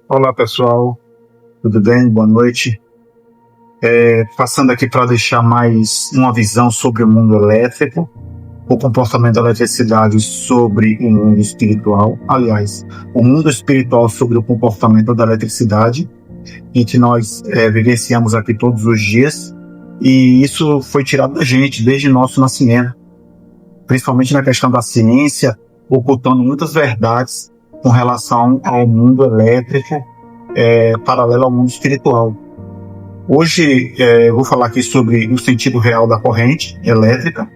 Olá pessoal, tudo bem? Boa noite. Passando aqui para deixar mais uma visão sobre o mundo elétrico, o comportamento da eletricidade sobre o mundo espiritual. Aliás, o mundo espiritual sobre o comportamento da eletricidade, em que nós vivenciamos aqui todos os dias, e isso foi tirado da gente desde nosso nascimento, principalmente na questão da ciência, ocultando muitas verdades com relação ao mundo elétrico, paralelo ao mundo espiritual. Hoje eu vou falar aqui sobre o sentido real da corrente elétrica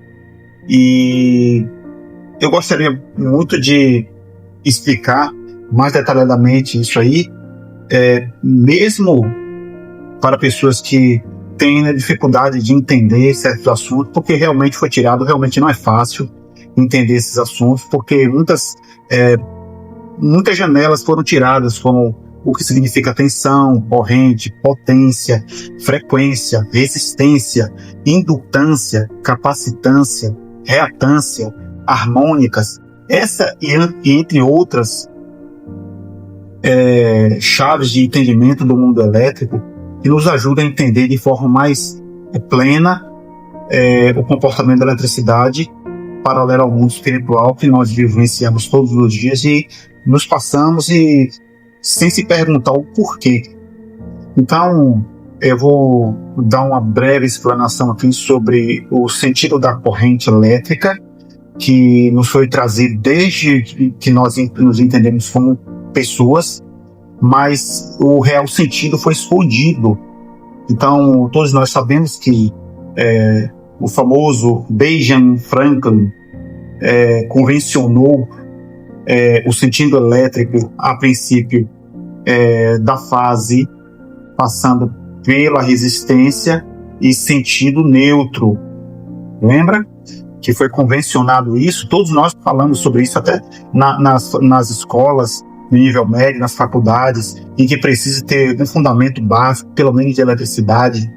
e eu gostaria muito de explicar mais detalhadamente isso aí, mesmo para pessoas que têm dificuldade de entender certos assuntos, porque realmente foi tirado, realmente não é fácil entender esses assuntos, porque muitas janelas foram tiradas, como o que significa tensão, corrente, potência, frequência, resistência, indutância, capacitância, reatância, harmônicas. Essa e entre outras chaves de entendimento do mundo elétrico que nos ajudam a entender de forma mais plena o comportamento da eletricidade paralelo ao mundo espiritual que nós vivenciamos todos os dias e nos passamos e sem se perguntar o porquê. Então, eu vou dar uma breve explanação aqui sobre o sentido da corrente elétrica, que nos foi trazido desde que nós nos entendemos como pessoas, mas o real sentido foi escondido. Então, todos nós sabemos que o famoso Benjamin Franklin convencionou o sentido elétrico, a princípio, da fase passando pela resistência e sentido neutro. Lembra? Que foi convencionado isso, todos nós falamos sobre isso até nas escolas, no nível médio, nas faculdades, e que precisa ter um fundamento básico, pelo menos de eletricidade,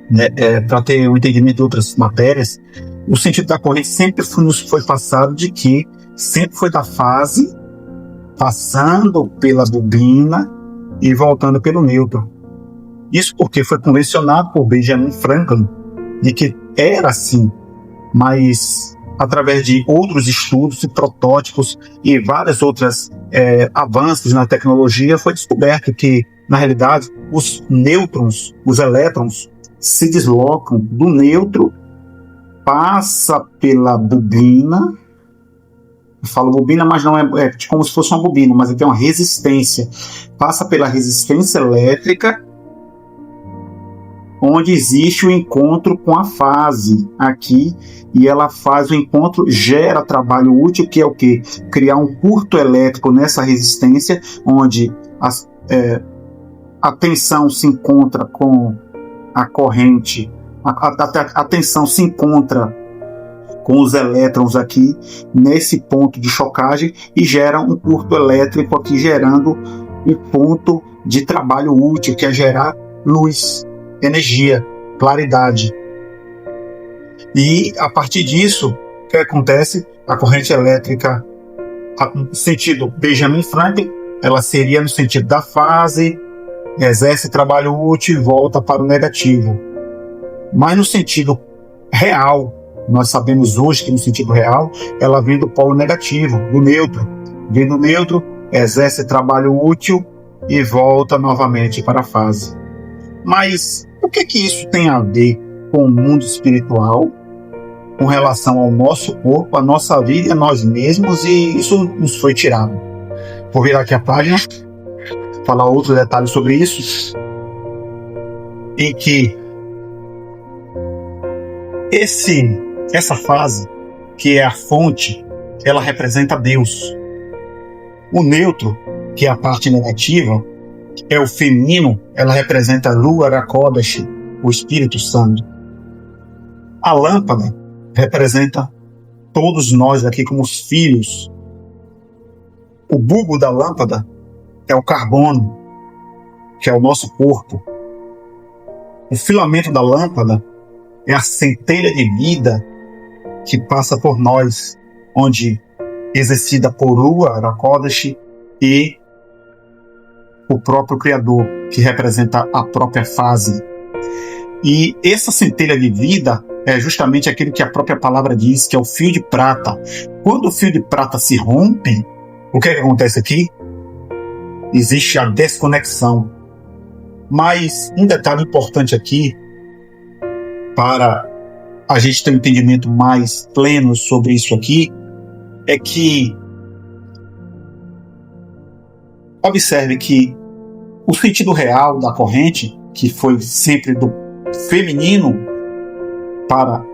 né, para ter um entendimento de outras matérias. O sentido da corrente sempre nos foi passado de que sempre foi da fase passando pela bobina e voltando pelo neutro. Isso porque foi convencionado por Benjamin Franklin de que era assim, mas através de outros estudos e protótipos e vários outros avanços na tecnologia foi descoberto que, na realidade, os nêutrons, os elétrons, se deslocam do neutro, passa pela bobina. Eu falo bobina, mas não é como se fosse uma bobina, mas tem uma resistência. Passa pela resistência elétrica, onde existe o encontro com a fase aqui, e ela faz o encontro, gera trabalho útil, que é o quê? Criar um curto elétrico nessa resistência, onde a tensão se encontra com a corrente, a tensão se encontra com os elétrons aqui nesse ponto de chocagem e gera um curto elétrico aqui, gerando um ponto de trabalho útil, que é gerar luz, energia, claridade. E a partir disso, o que acontece? A corrente elétrica, no sentido Benjamin Franklin, ela seria no sentido da fase, exerce trabalho útil e volta para o negativo. Mas no sentido real, nós sabemos hoje que no sentido real, ela vem do polo negativo, do neutro. Vem do neutro, exerce trabalho útil e volta novamente para a fase. Mas o que isso tem a ver com o mundo espiritual, com relação ao nosso corpo, a nossa vida e a nós mesmos? E isso nos foi tirado. Vou virar aqui a página, falar outros detalhes sobre isso, em que essa fase, que é a fonte, ela representa Deus. O neutro, que é a parte negativa, é o feminino, ela representa Ruach HaKodesh, o Espírito Santo. A lâmpada representa todos nós aqui como os filhos. O bulbo da lâmpada é o carbono, que é o nosso corpo. O filamento da lâmpada é a centelha de vida que passa por nós, onde exercida por Ruach HaKodesh e o próprio Criador, que representa a própria fase. E essa centelha de vida é justamente aquele que a própria palavra diz, que é o fio de prata. Quando o fio de prata se rompe, o que é que acontece aqui? Existe a desconexão. Mas um detalhe importante aqui, para a gente ter um entendimento mais pleno sobre isso aqui, é que observe que o sentido real da corrente, que foi sempre do feminino para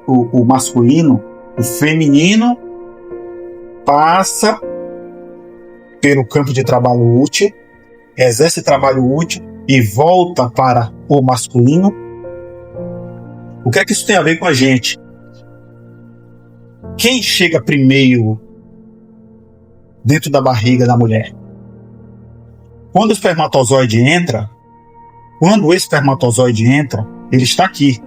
o masculino, o feminino passa pelo campo de trabalho útil, exerce trabalho útil e volta para o masculino. O que é que isso tem a ver com a gente? Quem chega primeiro dentro da barriga da mulher? Quando o espermatozoide entra, ele está aqui.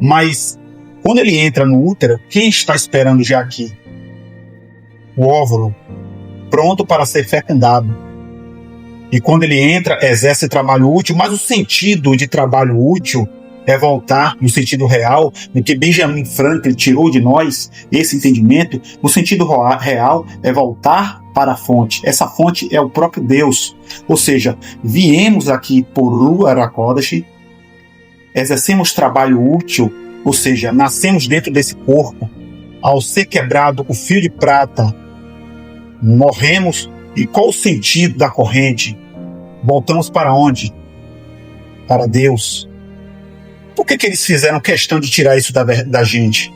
Mas quando ele entra no útero, quem está esperando já aqui? O óvulo, pronto para ser fecundado. E quando ele entra, exerce trabalho útil, mas o sentido de trabalho útil é voltar no sentido real, no que Benjamin Franklin tirou de nós, esse entendimento. O sentido real é voltar para a fonte. Essa fonte é o próprio Deus. Ou seja, viemos aqui por Ruach HaKodesh, exercemos trabalho útil, ou seja, nascemos dentro desse corpo. Ao ser quebrado o fio de prata, morremos. E qual o sentido da corrente? Voltamos para onde? Para Deus. Por que eles fizeram questão de tirar isso da gente?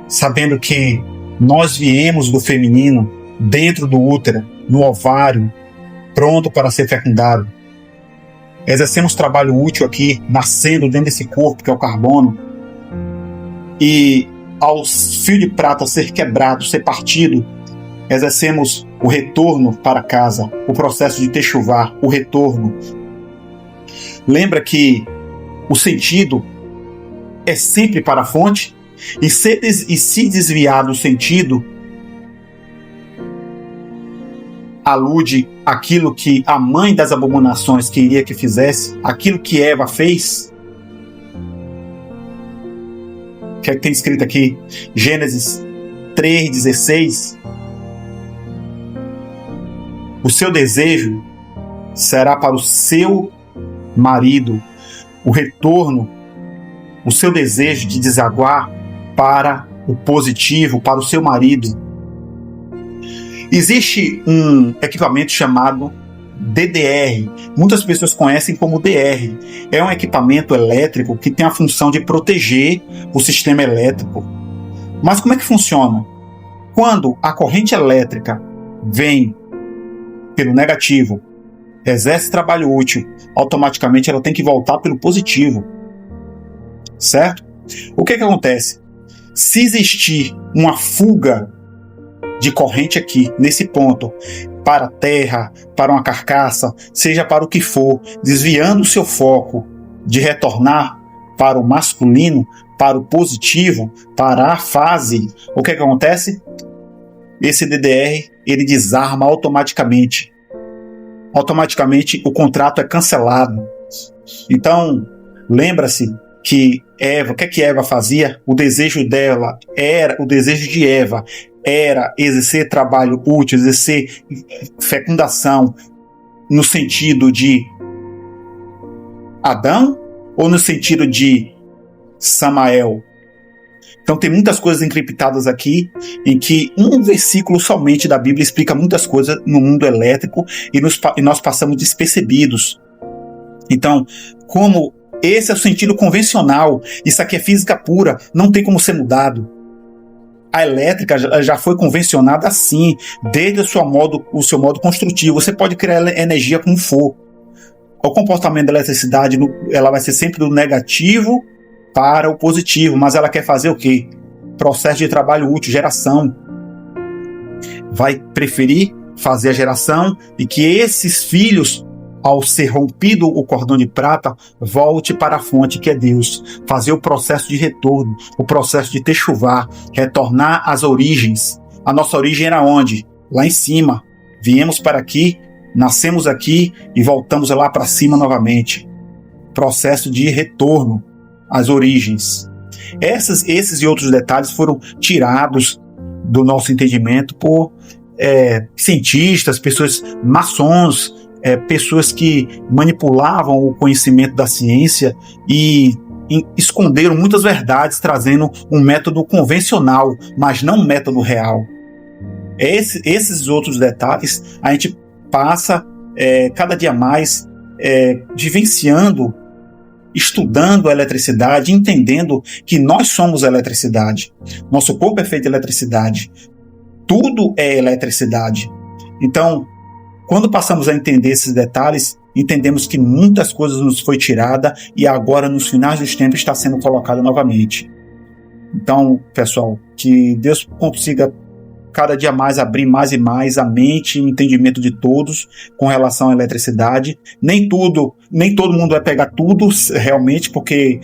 Sabendo que nós viemos do feminino, dentro do útero, no ovário, pronto para ser fecundado. Exercemos trabalho útil aqui, nascendo dentro desse corpo que é o carbono. E ao fio de prata ser quebrado, ser partido, exercemos o retorno para casa, o processo de techuvá, o retorno. Lembra que o sentido é sempre para a fonte, e se desviar do sentido, alude aquilo que a mãe das abominações queria que fizesse, aquilo que Eva fez. O que é que tem escrito aqui? Gênesis 3,16. O seu desejo será para o seu marido, o retorno, o seu desejo de desaguar para o positivo, para o seu marido. Existe um equipamento chamado DDR. Muitas pessoas conhecem como DR. É um equipamento elétrico que tem a função de proteger o sistema elétrico. Mas como é que funciona? Quando a corrente elétrica vem pelo negativo, exerce trabalho útil, automaticamente ela tem que voltar pelo positivo. Certo? O que acontece? Se existir uma fuga de corrente aqui, nesse ponto, para a terra, para uma carcaça, seja para o que for, desviando o seu foco de retornar para o masculino, para o positivo, para a fase, o que acontece? Esse DDR, ele desarma automaticamente. Automaticamente o contrato é cancelado. Então, lembra-se que Eva, o que Eva fazia? O desejo dela era, o desejo de Eva era exercer trabalho útil, exercer fecundação no sentido de Adão ou no sentido de Samael? Então tem muitas coisas encriptadas aqui, em que um versículo somente da Bíblia explica muitas coisas no mundo elétrico e nós passamos despercebidos. Então, como esse é o sentido convencional, isso aqui é física pura, não tem como ser mudado. A elétrica já foi convencionada assim, desde o seu modo construtivo. Você pode criar energia como for. O comportamento da eletricidade, ela vai ser sempre do negativo para o positivo, mas ela quer fazer o quê? Processo de trabalho útil, geração. Vai preferir fazer a geração e que esses filhos, ao ser rompido o cordão de prata, volte para a fonte que é Deus. Fazer o processo de retorno, o processo de techuvá, retornar às origens. A nossa origem era onde? Lá em cima. Viemos para aqui nascemos aqui e voltamos lá para cima novamente. Processo de retorno às origens. Esses e outros detalhes foram tirados do nosso entendimento por cientistas, pessoas maçons, pessoas que manipulavam o conhecimento da ciência e esconderam muitas verdades, trazendo um método convencional, mas não um método real. Esses outros detalhes a gente passa cada dia mais vivenciando, estudando a eletricidade, entendendo que nós somos eletricidade. Nosso corpo é feito de eletricidade. Tudo é eletricidade. Então, quando passamos a entender esses detalhes, entendemos que muitas coisas nos foi tirada e agora, nos finais dos tempos, está sendo colocada novamente. Então, pessoal, que Deus consiga cada dia mais abrir mais e mais a mente e o entendimento de todos com relação à eletricidade. Nem todo mundo vai pegar tudo realmente, porque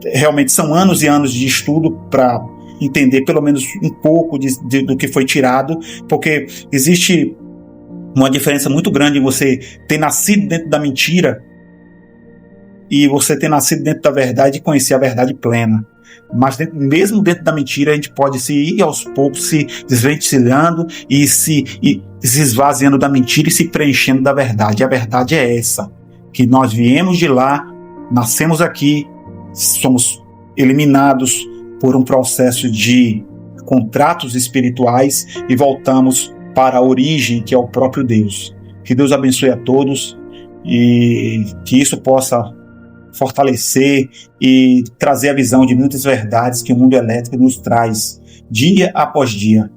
realmente são anos e anos de estudo para entender pelo menos um pouco do que foi tirado, porque existe uma diferença muito grande em você ter nascido dentro da mentira e você ter nascido dentro da verdade e conhecer a verdade plena. Mas mesmo dentro da mentira, a gente pode se ir aos poucos se desvencilhando e se esvaziando da mentira e se preenchendo da verdade. A verdade é essa, que nós viemos de lá, nascemos aqui, somos eliminados por um processo de contratos espirituais e voltamos para a origem, que é o próprio Deus. Que Deus abençoe a todos e que isso possa fortalecer e trazer a visão de muitas verdades que o mundo elétrico nos traz dia após dia.